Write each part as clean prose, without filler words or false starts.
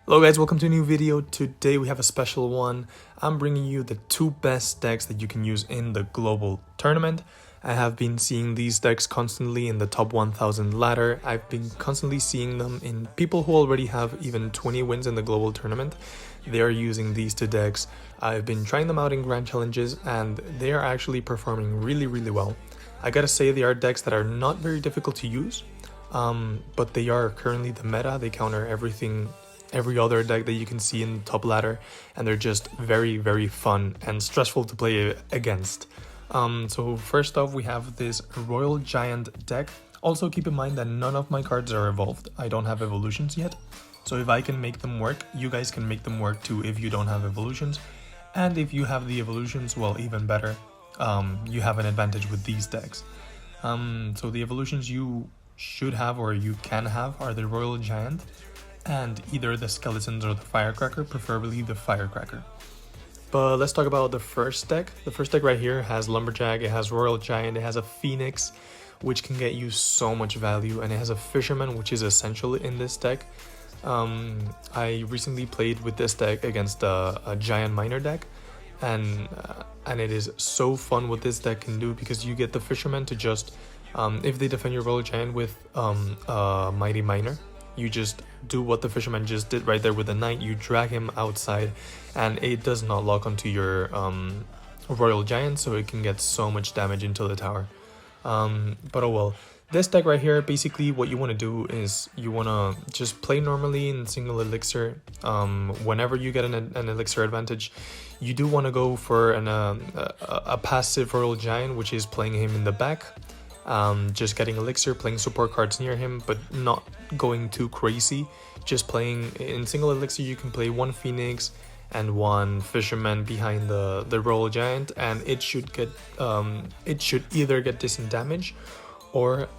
Hello guys, welcome to a new video. Today we have a special one. I'm bringing you the two best decks that you can use in the global tournament. I have been seeing these decks constantly in the top 1000 ladder. I've been constantly seeing them in people who already have even 20 wins in the global tournament. They are using these two decks. I've been trying them out in grand challenges and they are actually performing really well. I gotta say they are decks that are not very difficult to use, but they are currently the meta. They counter every other deck that you can see in the top ladder, and they're just very fun and stressful to play against. So first off, we have this Royal Giant deck. Also keep in mind that none of my cards are evolved. I don't have evolutions yet, so if I can make them work, you guys can make them work too if you don't have evolutions. And if you have the evolutions, well, even better, you have an advantage with these decks. So the evolutions you should have or you can have are the Royal Giant and either the Skeletons or the Firecracker, preferably the Firecracker. But let's talk about the first deck. The first deck right here has Lumberjack, it has Royal Giant, it has a Phoenix, which can get you so much value, and it has a Fisherman, which is essential in this deck. I recently played with this deck against a Giant Miner deck, and it is so fun what this deck can do, because you get the Fisherman to just, if they defend your Royal Giant with a Mighty Miner, you just do what the Fisherman just did right there with the Knight. You drag him outside and it does not lock onto your Royal Giant, so it can get so much damage into the tower. But oh well. This deck right here, basically what you want to do is you want to just play normally in single elixir. Whenever you get an elixir advantage, you do want to go for a passive Royal Giant, which is playing him in the back. Just getting elixir, playing support cards near him, but not going too crazy. Just playing in single elixir, you can play one Phoenix and one Fisherman behind the Royal Giant, and it should get it should either get decent damage or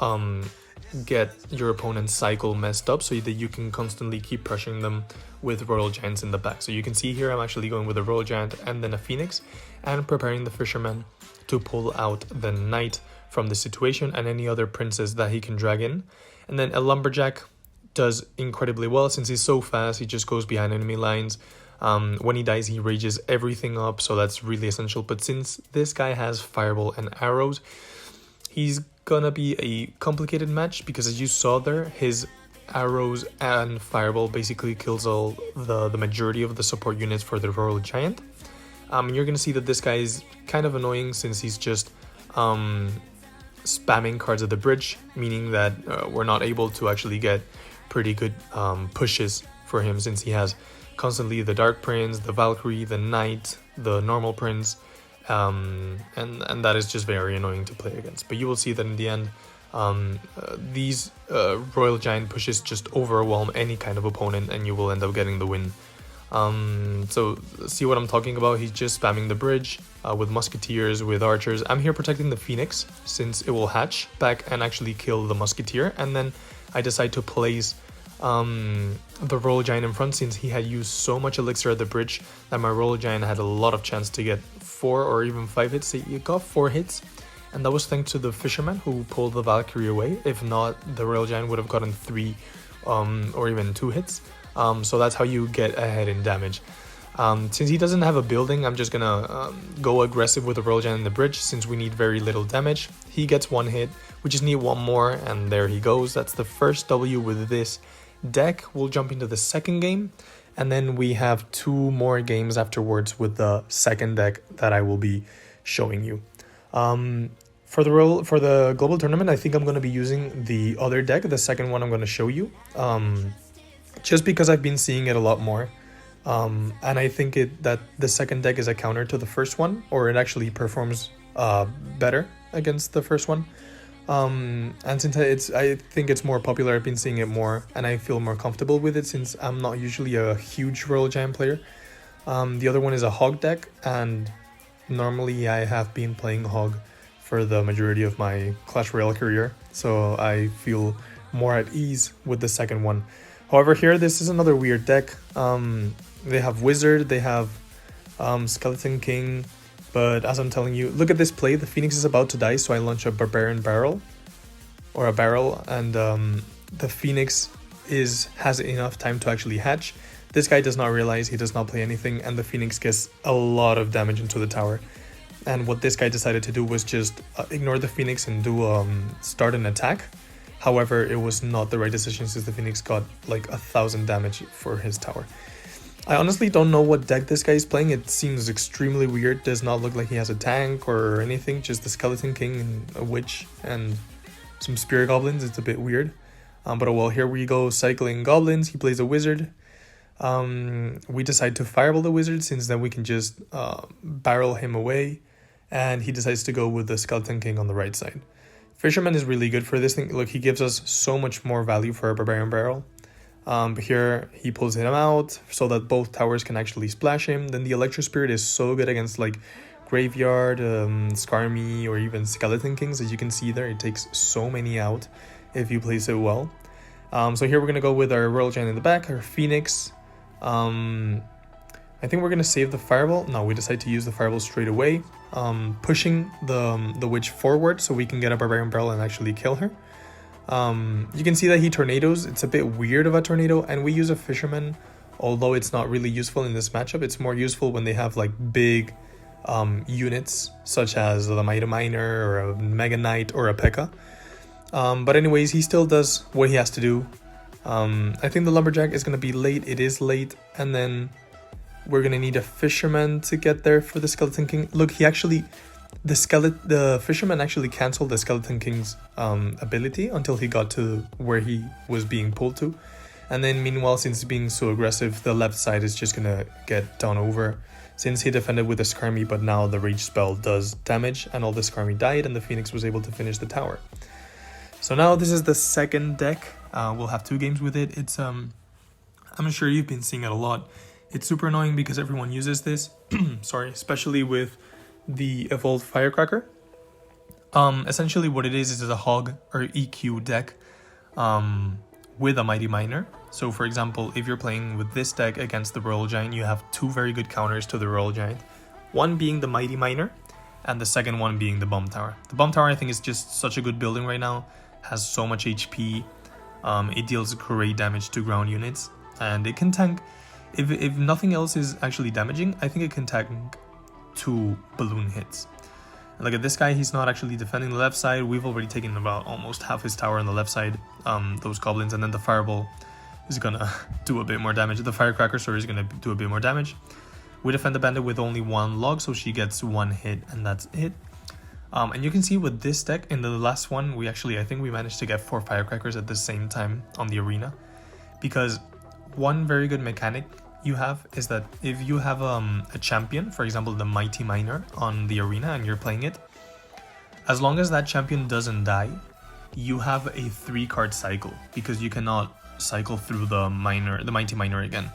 get your opponent's cycle messed up, so that you can constantly keep pressuring them with Royal Giants in the back. So you can see here I'm actually going with a Royal Giant and then a Phoenix, and preparing the Fisherman to pull out the Knight from the situation and any other princes that he can drag in. And then a Lumberjack does incredibly well since he's so fast. He just goes behind enemy lines. When he dies, he rages everything up, so that's really essential. But since this guy has Fireball and Arrows, he's gonna be a complicated match, because as you saw there, his Arrows and Fireball basically kills all the majority of the support units for the Royal Giant. You're gonna see that this guy is kind of annoying since he's just spamming cards at the bridge, meaning that we're not able to actually get pretty good pushes for him, since he has constantly the Dark Prince, the Valkyrie, the Knight, the normal Prince, and that is just very annoying to play against. But you will see that in the end, these Royal Giant pushes just overwhelm any kind of opponent, and you will end up getting the win. So see what I'm talking about. He's just spamming the bridge with musketeers, with archers. I'm here protecting the Phoenix since it will hatch back and actually kill the musketeer, and then I decide to place the Royal Giant in front, since he had used so much elixir at the bridge that my Royal Giant had a lot of chance to get 4 or even 5 hits. So you got 4 hits, and that was thanks to the Fisherman who pulled the Valkyrie away. If not, the Royal Giant would have gotten 3 or even 2 hits. So that's how you get ahead in damage. Since he doesn't have a building, I'm just gonna go aggressive with the Royal Giant in the bridge, since we need very little damage. He gets 1 hit, we just need 1 more, and there he goes. That's the first W with this deck. We'll jump into the second game, and then we have 2 more games afterwards with the second deck that I will be showing you. For the global tournament, I think I'm gonna be using the other deck, the second one I'm gonna show you. Just because I've been seeing it a lot more, and I think that the second deck is a counter to the first one, or it actually performs better against the first one. And since I think it's more popular, I've been seeing it more, and I feel more comfortable with it since I'm not usually a huge Royal Giant player. The other one is a Hog deck, and normally I have been playing Hog for the majority of my Clash Royale career, so I feel more at ease with the second one. However, here, this is another weird deck. They have Wizard, they have Skeleton King, but as I'm telling you, look at this play. The Phoenix is about to die, so I launch a Barbarian Barrel, or a barrel, and the Phoenix has enough time to actually hatch. This guy does not realize, he does not play anything, and the Phoenix gets a lot of damage into the tower. And what this guy decided to do was just ignore the Phoenix and do start an attack. However, it was not the right decision since the Phoenix got like 1,000 damage for his tower. I honestly don't know what deck this guy is playing. It seems extremely weird. Does not look like he has a tank or anything. Just the Skeleton King and a Witch and some Spirit Goblins. It's a bit weird. But well, here we go cycling Goblins. He plays a Wizard. We decide to Fireball the Wizard since then we can just barrel him away. And he decides to go with the Skeleton King on the right side. Fisherman is really good for this thing. Look, he gives us so much more value for a Barbarian Barrel. But here he pulls him out so that both towers can actually splash him. Then the Electro Spirit is so good against like Graveyard, Skarmy, or even Skeleton Kings. As you can see there, it takes so many out if you place it well. So here we're going to go with our Royal Giant in the back, our Phoenix. I think we're going to save the Fireball. No, we decide to use the Fireball straight away. Pushing the Witch forward so we can get a Barbarian Barrel and actually kill her. You can see that he tornadoes. It's a bit weird of a tornado, and we use a Fisherman, although it's not really useful in this matchup. It's more useful when they have like big units such as the Mighty Miner or a Mega Knight or a P.E.K.K.A. But anyways, he still does what he has to do. I think the Lumberjack is going to be late. It is late, and then we're going to need a Fisherman to get there for the Skeleton King. Look, he actually... The Fisherman actually canceled the Skeleton King's ability until he got to where he was being pulled to. And then meanwhile, since being so aggressive, the left side is just gonna get done over. Since he defended with the Skarmy, but now the Rage spell does damage and all the Skarmy died and the Phoenix was able to finish the tower. So now this is the second deck. We'll have 2 games with it. It's I'm sure you've been seeing it a lot. It's super annoying because everyone uses this. Sorry, especially with the Evolved Firecracker. Essentially what it is a Hog or EQ deck with a Mighty Miner. So for example, if you're playing with this deck against the Royal Giant, you have 2 very good counters to the Royal Giant. One being the Mighty Miner and the second one being the Bomb Tower. The Bomb Tower I think is just such a good building right now. Has so much HP. It deals great damage to ground units and it can tank. If nothing else is actually damaging, I think it can tank 2 balloon hits. And look at this guy, he's not actually defending the left side. We've already taken about almost half his tower on the left side, those goblins, and then the Fireball is gonna do a bit more damage. The Firecracker, sorry, is gonna do a bit more damage. We defend the Bandit with only 1 log, so she gets 1 hit, and that's it. And you can see with this deck, in the last one, I think we managed to get 4 Firecrackers at the same time on the arena. Because one very good mechanic you have is that if you have a champion, for example the Mighty Miner on the arena and you're playing it, as long as that champion doesn't die, you have a 3-card cycle because you cannot cycle through the Mighty Miner again.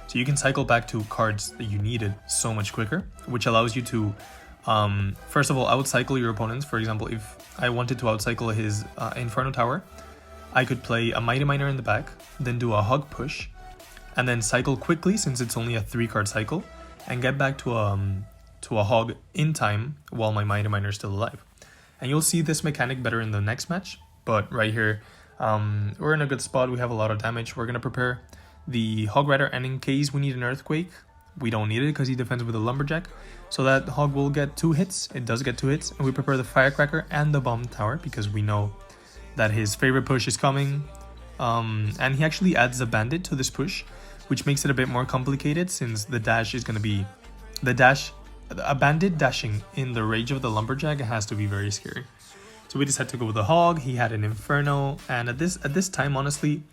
So you can cycle back to cards that you needed so much quicker, which allows you to first of all outcycle your opponents. For example, if I wanted to outcycle his Inferno Tower, I could play a Mighty Miner in the back, then do a Hog push, and then cycle quickly since it's only a 3-card cycle, and get back to a Hog in time while my Mighty Miner is still alive. And you'll see this mechanic better in the next match, but right here, we're in a good spot. We have a lot of damage. We're going to prepare the Hog Rider, and in case we need an Earthquake, we don't need it because he defends with a Lumberjack. So that Hog will get 2 hits. It does get 2 hits. And we prepare the Firecracker and the Bomb Tower because we know that his favorite push is coming. And he actually adds a Bandit to this push, which makes it a bit more complicated since the dash is going to be... A Bandit dashing in the Rage of the Lumberjack has to be very scary. So we decided to go with the Hog. He had an Inferno, and at this time, honestly,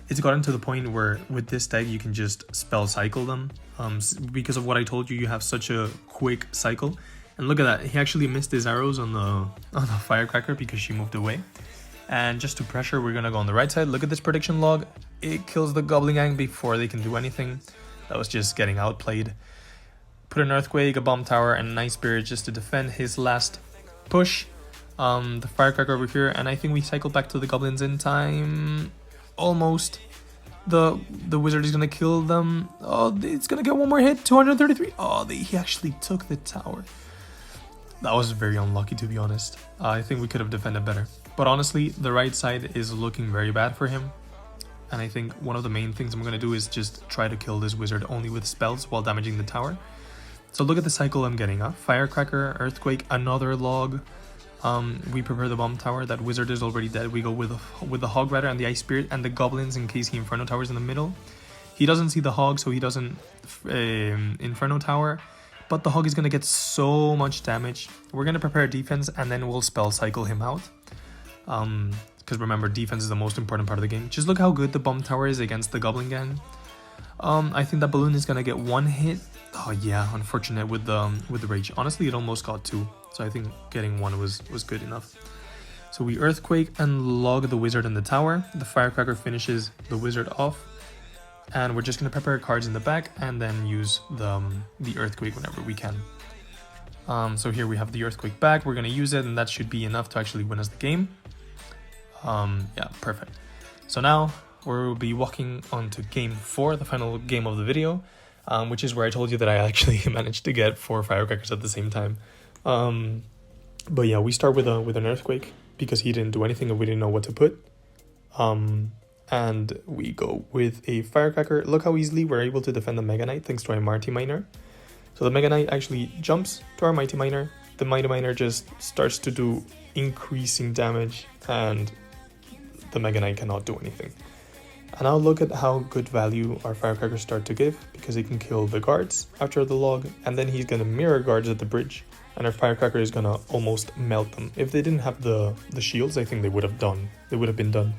it's gotten to the point where with this deck you can just spell cycle them. Because of what I told you, you have such a quick cycle. And look at that, he actually missed his arrows on the Firecracker because she moved away. And just to pressure, we're gonna go on the right side. Look at this prediction log. It kills the Goblin Gang before they can do anything. That was just getting outplayed. Put an Earthquake, a Bomb Tower, and a Night Spirit just to defend his last push. The Firecracker over here, and I think we cycle back to the Goblins in time. Almost. The Wizard is gonna kill them. Oh, it's gonna get 1 more hit. 233. Oh, he actually took the tower. That was very unlucky, to be honest. I think we could have defended better. But honestly, the right side is looking very bad for him. and I think one of the main things I'm going to do is just try to kill this wizard only with spells while damaging the tower. So look at the cycle I'm getting, Firecracker, Earthquake, another log. We prepare the bomb tower, that wizard is already dead. We go with the Hog Rider and the Ice Spirit and the goblins in case he Inferno Towers in the middle. He doesn't see the Hog, so he doesn't Inferno Tower, but the Hog is going to get so much damage. We're going to prepare defense and then we'll spell cycle him out. Because remember, defense is the most important part of the game. Just look how good the bomb tower is against the Goblin Gang. I think that balloon is going to get one hit. Oh yeah, unfortunate with the rage. Honestly, it almost got two, so I think getting one was good enough. So we Earthquake and log the wizard in the tower. The Firecracker finishes the wizard off, and we're just gonna prepare cards in the back and then use the Earthquake whenever we can. So here we have the Earthquake back. We're gonna use it, and that should be enough to actually win us the game. Yeah, perfect. So now we'll be walking on to game 4, the final game of the video. Which is where I told you that I actually managed to get 4 firecrackers at the same time. But yeah, we start with an Earthquake because he didn't do anything and we didn't know what to put. And we go with a Firecracker. Look how easily we're able to defend the Mega Knight thanks to our Mighty Miner. So the Mega Knight actually jumps to our Mighty Miner. The Mighty Miner just starts to do increasing damage and the Mega Knight cannot do anything. And now look at how good value our Firecrackers start to give, because he can kill the guards after the log, and then he's gonna mirror guards at the bridge, and our Firecracker is gonna almost melt them. If they didn't have the shields, I think they would have been done.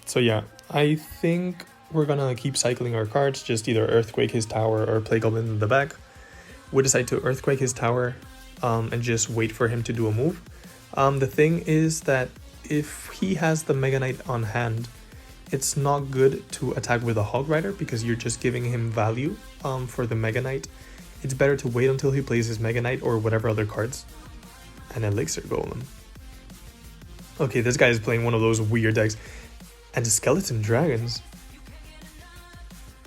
So yeah, I think we're gonna keep cycling our cards, just either Earthquake his tower or play Goblin in the back. We decide to Earthquake his tower and just wait for him to do a move. The thing is that if he has the Mega Knight on hand, it's not good to attack with a Hog Rider because you're just giving him value for the Mega Knight. It's better to wait until he plays his Mega Knight or whatever other cards. An Elixir Golem. Okay, this guy is playing one of those weird decks. And Skeleton Dragons.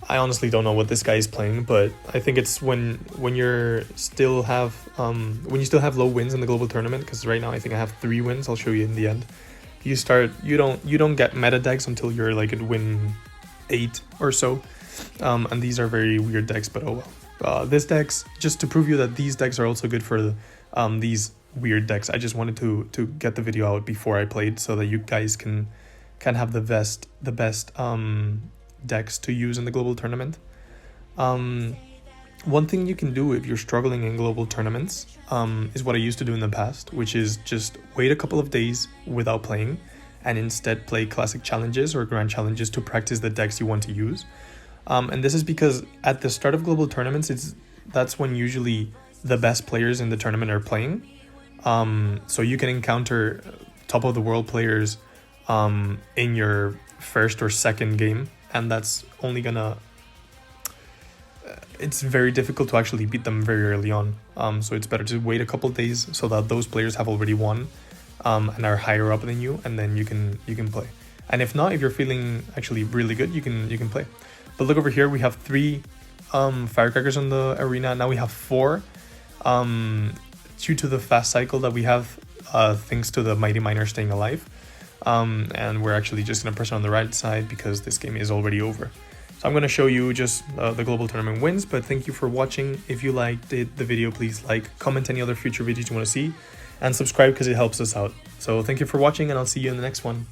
I honestly don't know what this guy is playing, but I think it's when you still have low wins in the global tournament, because right now I think I have 3 wins. I'll show you in the end. You don't get meta decks until you're like at win 8 or so, and these are very weird decks, but oh well. This decks, just to prove you that these decks are also good for these weird decks, I just wanted to get the video out before I played so that you guys can have the best decks to use in the global tournament. One thing you can do if you're struggling in global tournaments is what I used to do in the past, which is just wait a couple of days without playing and instead play classic challenges or grand challenges to practice the decks you want to use. And this is because at the start of global tournaments, that's when usually the best players in the tournament are playing. So you can encounter top of the world players in your first or second game, and that's only gonna... it's very difficult to actually beat them very early on. So it's better to wait a couple of days so that those players have already won and are higher up than you, and then you can play. And if not, if you're feeling actually really good, you can play. But look over here, we have 3 firecrackers on the arena. Now we have 4 due to the fast cycle that we have, thanks to the Mighty Miner staying alive. And we're actually just gonna press on the right side because this game is already over. So I'm going to show you just the global tournament wins, but thank you for watching. If you liked the video, please like, comment any other future videos you want to see, and subscribe because it helps us out. So thank you for watching, and I'll see you in the next one.